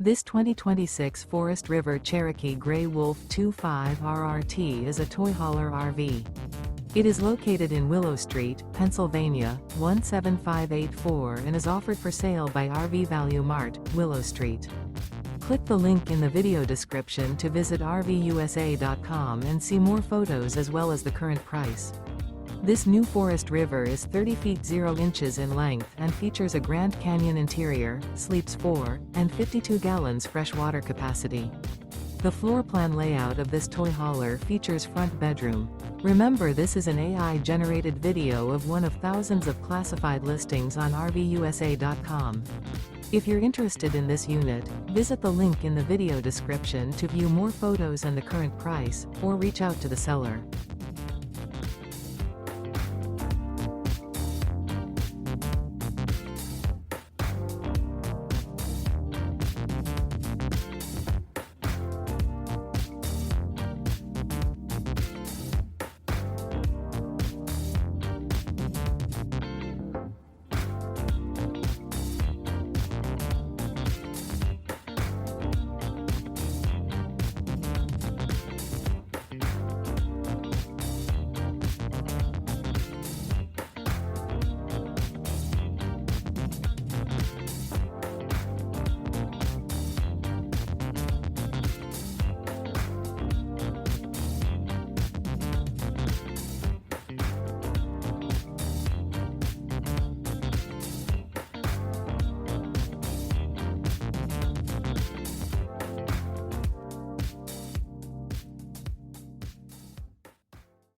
This 2026 Forest River Cherokee Grey Wolf 25 RRT is a toy hauler RV. It is located in Willow Street, Pennsylvania, 17584 and is offered for sale by RV Value Mart, Willow Street. Click the link in the video description to visit RVUSA.com and see more photos as well as the current price. This new Forest River is 30 feet 0 inches in length and features a Grand Canyon interior, sleeps 4, and 52 gallons fresh water capacity. The floor plan layout of this toy hauler features front bedroom. Remember, this is an AI-generated video of one of thousands of classified listings on RVUSA.com. If you're interested in this unit, visit the link in the video description to view more photos and the current price, or reach out to the seller.